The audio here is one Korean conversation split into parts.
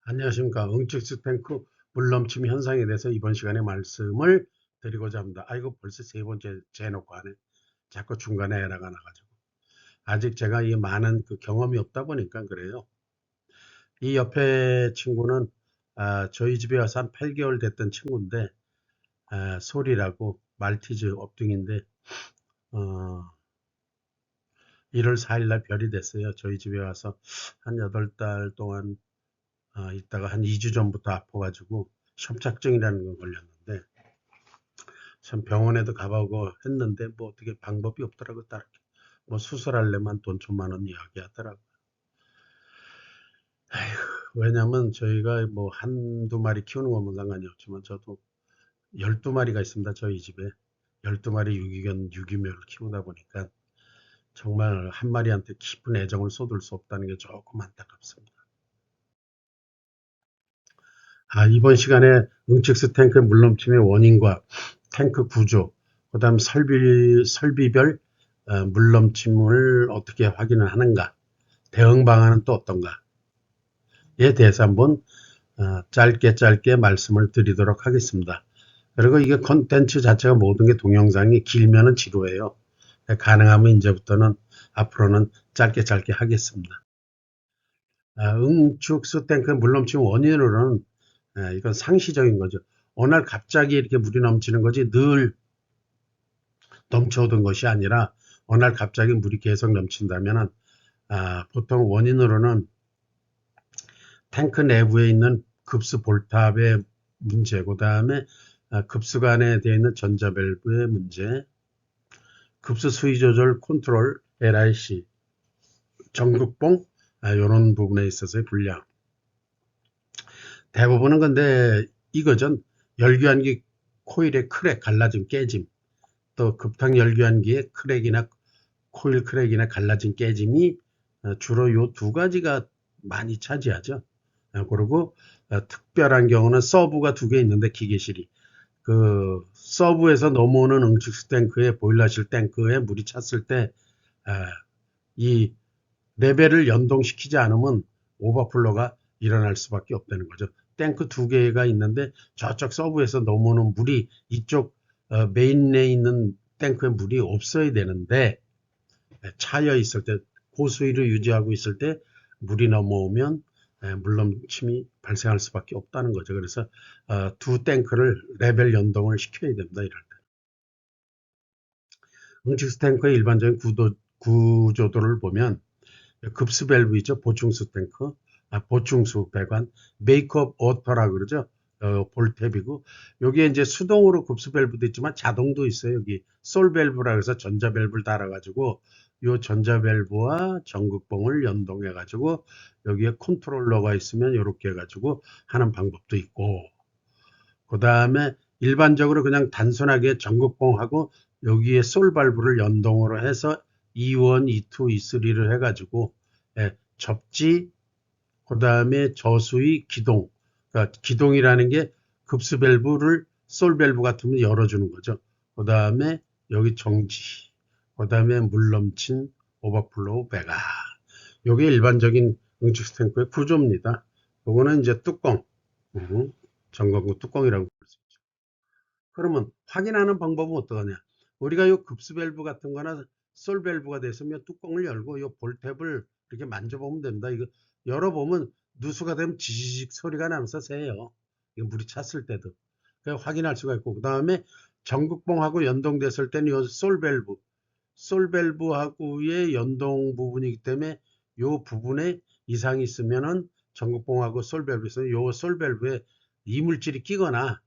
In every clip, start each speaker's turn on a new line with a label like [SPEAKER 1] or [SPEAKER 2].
[SPEAKER 1] 안녕하십니까. 응축수 탱크 물넘침 현상에 대해서 이번 시간에 말씀을 드리고자 합니다. 이거 벌써 세 번째 재놓고 하네. 자꾸 중간에 에러가 나가지고. 아직 제가 이 많은 그 경험이 없다 보니까 그래요. 이 옆에 친구는 저희 집에 와서 한 8개월 됐던 친구인데 소리라고 말티즈 업둥인데 1월 4일 날 별이 됐어요. 저희 집에 와서 한 8달 동안 있다가 한 2주 전부터 아파가지고 협착증이라는 거 걸렸는데 참 병원에도 가보고 했는데 뭐 어떻게 방법이 없더라고. 딱 뭐 수술하려면 돈 천만 원 이야기하더라고. 왜냐면 저희가 뭐 한두 마리 키우는 거면 상관이 없지만 저도 12마리가 있습니다. 저희 집에 12마리 유기묘를 키우다 보니까 정말 한 마리한테 깊은 애정을 쏟을 수 없다는 게 조금 안타깝습니다. 이번 시간에 응축수 탱크 물넘침의 원인과 탱크 구조, 그다음 설비별 물넘침을 어떻게 확인을 하는가, 대응 방안은 또 어떤가에 대해서 한번 짧게 말씀을 드리도록 하겠습니다. 그리고 이게 콘텐츠 자체가 모든 게 동영상이 길면은 지루해요. 가능하면 이제부터는 앞으로는 짧게 하겠습니다. 응축수 탱크 물넘침 원인으로는 이건 상시적인 거죠. 어느 날 갑자기 이렇게 물이 넘치는 거지 늘 넘쳐오던 것이 아니라 어느 날 갑자기 물이 계속 넘친다면 보통 원인으로는 탱크 내부에 있는 급수 볼탑의 문제, 그 다음에 급수관에 되어 있는 전자밸브의 문제, 급수 수위 조절 컨트롤 LIC, 전극봉 이런 부분에 있어서의 불량. 대부분은 근데 이거죠. 열교환기 코일의 크랙, 갈라짐, 깨짐, 또 급탕 열교환기의 크랙이나 코일 크랙이나 갈라진 깨짐이 주로 요 두 가지가 많이 차지하죠. 그리고 특별한 경우는 서브가 두 개 있는데 기계실이 그 서브에서 넘어오는 응축수 탱크에 보일러실 탱크에 물이 찼을 때 이 레벨을 연동시키지 않으면 오버플로가 일어날 수밖에 없다는 거죠. 탱크 두 개가 있는데 저쪽 서브에서 넘어오는 물이 이쪽 메인에 있는 탱크에 물이 없어야 되는데 차여 있을 때 고수위를 유지하고 있을 때 물이 넘어오면 물넘침이 발생할 수밖에 없다는 거죠. 그래서 두 탱크를 레벨 연동을 시켜야 됩니다. 이럴 때. 응축수 탱크의 일반적인 구조도를 보면 급수 밸브 있죠. 보충수 탱크, 보충수 배관, 메이크업 오터라 그러죠. 볼탭이고 여기에 이제 수동으로 급수 밸브도 있지만 자동도 있어요. 여기 솔 밸브라 해서 전자 밸브를 달아가지고 요 전자 밸브와 전극봉을 연동해 가지고 여기에 컨트롤러가 있으면 이렇게 해가지고 하는 방법도 있고 그 다음에 일반적으로 그냥 단순하게 전극봉하고 여기에 솔 밸브를 연동으로 해서 E1, E2, E3를 해가지고 접지 그 다음에 저수위 기동 그러니까 기동이라는 게 급수 밸브를 솔 밸브 같으면 열어주는 거죠. 그 다음에 여기 정지 그 다음에 물 넘친 오버플로우 배가 요게 일반적인 응축수 탱크의 구조입니다. 요거는 이제 뚜껑 점검구 뚜껑이라고 볼 수 있죠. 그러면 확인하는 방법은 어떠하냐? 우리가 요 급수 밸브 같은 거나 솔 밸브가 됐으면 뚜껑을 열고 요 볼탭을 이렇게 만져보면 됩니다. 이거 열어보면 누수가 되면 지지직 소리가 나면서 새요. 이거 물이 찼을 때도. 그래서 확인할 수가 있고 그 다음에 전극봉하고 연동됐을 때는 요 솔 밸브하고의 연동 부분이기 때문에 요 부분에 이상이 있으면은 전극봉하고 솔 밸브에서 요 솔 밸브에 이물질이 끼거나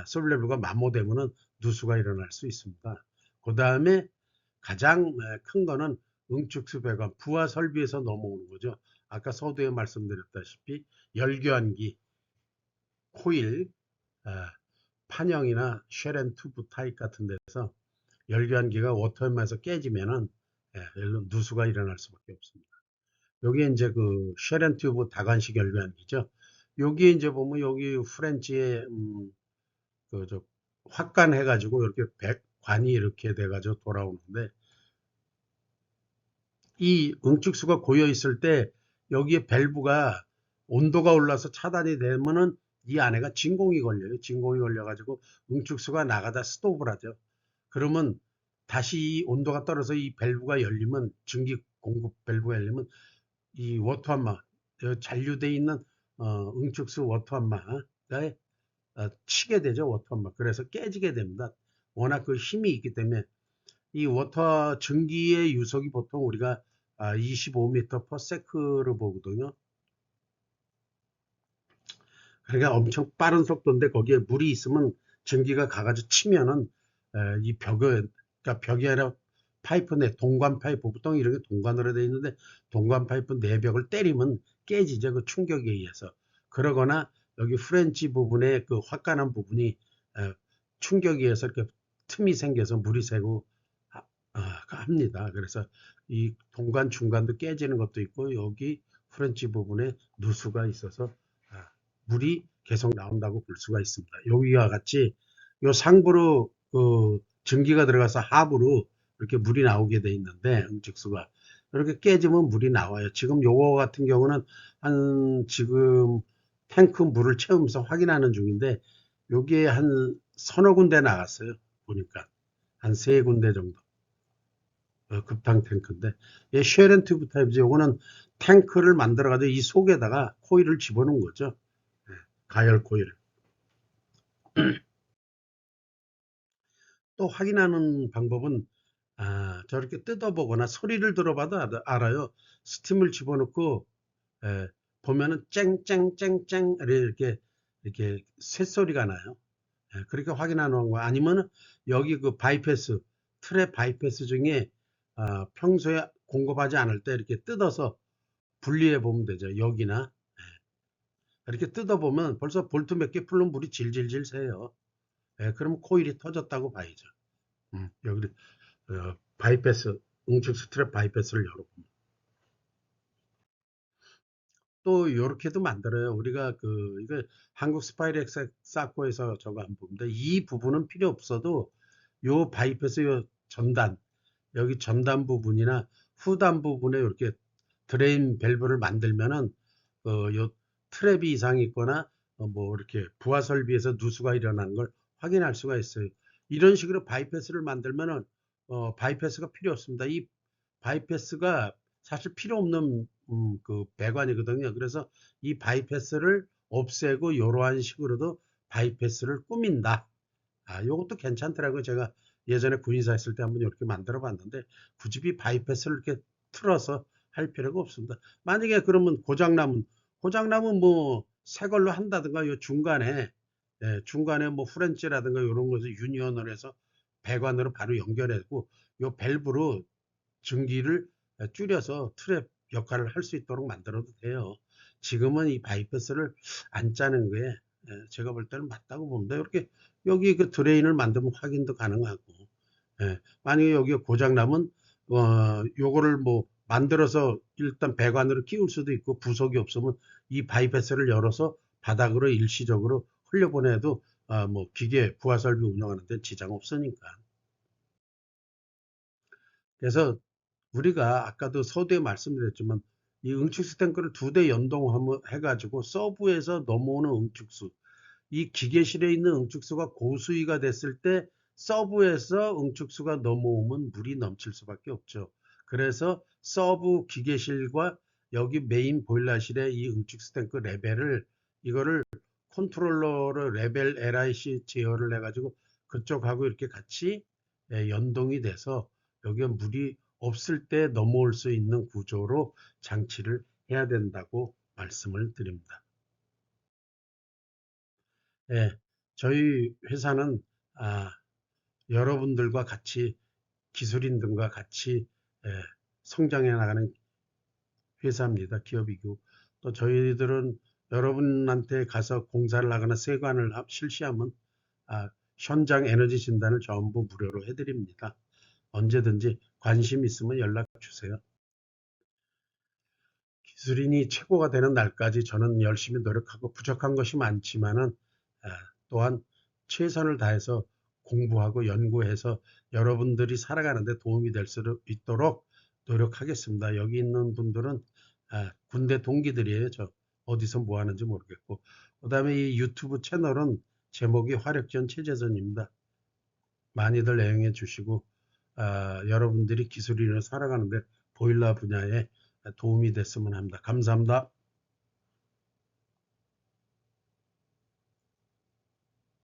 [SPEAKER 1] 솔 밸브가 마모되면은 누수가 일어날 수 있습니다. 그 다음에 가장 큰 거는 응축수 배관 부하 설비에서 넘어오는 거죠. 아까 서두에 말씀드렸다시피 열교환기, 코일, 판형이나 쉘앤튜브 타입 같은 데서 열교환기가 워터엠에서 깨지면은 누수가 일어날 수밖에 없습니다. 여기에 이제 그 쉘앤튜브 다관식 열교환기죠. 여기에 이제 보면 여기 프렌치에 그저 확관해가지고 이렇게 관이 이렇게 돼가지고 돌아오는데 이 응축수가 고여 있을 때 여기에 밸브가 온도가 올라서 차단이 되면은 이 안에가 진공이 걸려요. 진공이 걸려가지고 응축수가 나가다 스톱을 하죠. 그러면 다시 이 온도가 떨어져 이 밸브가 열리면, 증기 공급 밸브가 열리면 이 워터함마, 잔류되어 있는 응축수 워터함마가 치게 되죠. 워터함마. 그래서 깨지게 됩니다. 워낙 그 힘이 있기 때문에. 이 워터 증기의 유속이 보통 우리가 25m per sec를 보거든요. 그러니까 엄청 빠른 속도인데 거기에 물이 있으면 증기가 가가지고 치면은 이 벽에, 그러니까 벽이 아니라 파이프 내 동관 파이프, 보통 이렇게 동관으로 되어 있는데 동관 파이프 내벽을 때리면 깨지죠. 그 충격에 의해서. 그러거나 여기 프렌치 부분에 그 화끈한 부분이 충격에 의해서 이렇게 틈이 생겨서 물이 새고 합니다. 그래서 이 동관 중간도 깨지는 것도 있고 여기 프렌치 부분에 누수가 있어서 물이 계속 나온다고 볼 수가 있습니다. 여기와 같이 요 상부로 그 증기가 들어가서 하부로 이렇게 물이 나오게 돼 있는데 응축수가 이렇게 깨지면 물이 나와요. 지금 요거 같은 경우는 한 지금 탱크 물을 채우면서 확인하는 중인데 여기에 한 서너 군데 나갔어요. 보니까 한 세 군데 정도. 급탕 탱크인데 예, 쉐렌 튜브 타입이죠. 요거는 탱크를 만들어 가지고 이 속에다가 코일을 집어넣은 거죠. 가열 코일. 또 확인하는 방법은 저렇게 뜯어보거나 소리를 들어봐도 알아요. 스팀을 집어넣고 보면은 쨍쨍쨍쨍 이렇게 쇳소리가 나요. 그렇게 확인하는 거. 아니면 여기 그 바이패스, 트랩 바이패스 중에 평소에 공급하지 않을 때 이렇게 뜯어서 분리해 보면 되죠. 여기나 이렇게 뜯어보면 벌써 볼트 몇 개 풀면 물이 질질질 새요. 그럼 코일이 터졌다고 봐야죠. 여기 바이패스, 응축 스트랩 바이패스를 열어보면. 또 이렇게도 만들어요. 우리가 이거 한국 스파이렉 사코에서 저거 안 봅니다. 이 부분은 필요 없어도 요 바이패스 요 전단, 여기 전단 부분이나 후단 부분에 이렇게 드레인 밸브를 만들면은 요 트랩이 이상이 있거나 뭐 이렇게 부하 설비에서 누수가 일어나는 걸 확인할 수가 있어요. 이런 식으로 바이패스를 만들면은 바이패스가 필요 없습니다. 이 바이패스가 사실 필요 없는 그 배관이거든요. 그래서 이 바이패스를 없애고 이러한 식으로도 바이패스를 꾸민다. 요것도 괜찮더라고요. 제가 예전에 군의사 했을 때 한번 이렇게 만들어 봤는데 굳이 바이패스를 이렇게 틀어서 할 필요가 없습니다. 만약에 그러면 고장나면 뭐 새 걸로 한다든가 요 중간에 뭐 후렌치라든가 이런 것을 유니언을 해서 배관으로 바로 연결했고 요 밸브로 증기를 줄여서 트랩 역할을 할 수 있도록 만들어도 돼요. 지금은 이 바이패스를 안 짜는 게 제가 볼 때는 맞다고 봅니다. 이렇게 여기 그 드레인을 만들면 확인도 가능하고 만약에 여기가 고장나면 요거를 뭐 만들어서 일단 배관으로 끼울 수도 있고 부속이 없으면 이 바이패스를 열어서 바닥으로 일시적으로 흘려보내도 뭐 기계 부하설비 운영하는 데 지장 없으니까. 그래서 우리가 아까도 서두에 말씀드렸지만 이 응축수 탱크를 두 대 연동해가지고 서브에서 넘어오는 응축수, 이 기계실에 있는 응축수가 고수위가 됐을 때 서브에서 응축수가 넘어오면 물이 넘칠 수밖에 없죠. 그래서 서브 기계실과 여기 메인 보일러실의 이 응축수 탱크 레벨을 이거를 컨트롤러로 레벨 LIC 제어를 해가지고 그쪽하고 이렇게 같이 연동이 돼서 여기에 물이 없을 때 넘어올 수 있는 구조로 장치를 해야 된다고 말씀을 드립니다. 예, 저희 회사는 여러분들과 같이 기술인들과 같이 성장해 나가는 회사입니다. 기업이고 또 저희들은 여러분한테 가서 공사를 하거나 세관을 실시하면 현장 에너지 진단을 전부 무료로 해드립니다. 언제든지 관심 있으면 연락 주세요. 기술인이 최고가 되는 날까지 저는 열심히 노력하고 부족한 것이 많지만은 또한 최선을 다해서 공부하고 연구해서 여러분들이 살아가는데 도움이 될 수 있도록 노력하겠습니다. 여기 있는 분들은 군대 동기들이에요. 어디서 뭐 하는지 모르겠고. 그다음에 이 유튜브 채널은 제목이 화력전 체제전입니다. 많이들 애용해 주시고, 여러분들이 기술인을 살아가는데 보일러 분야에 도움이 됐으면 합니다. 감사합니다.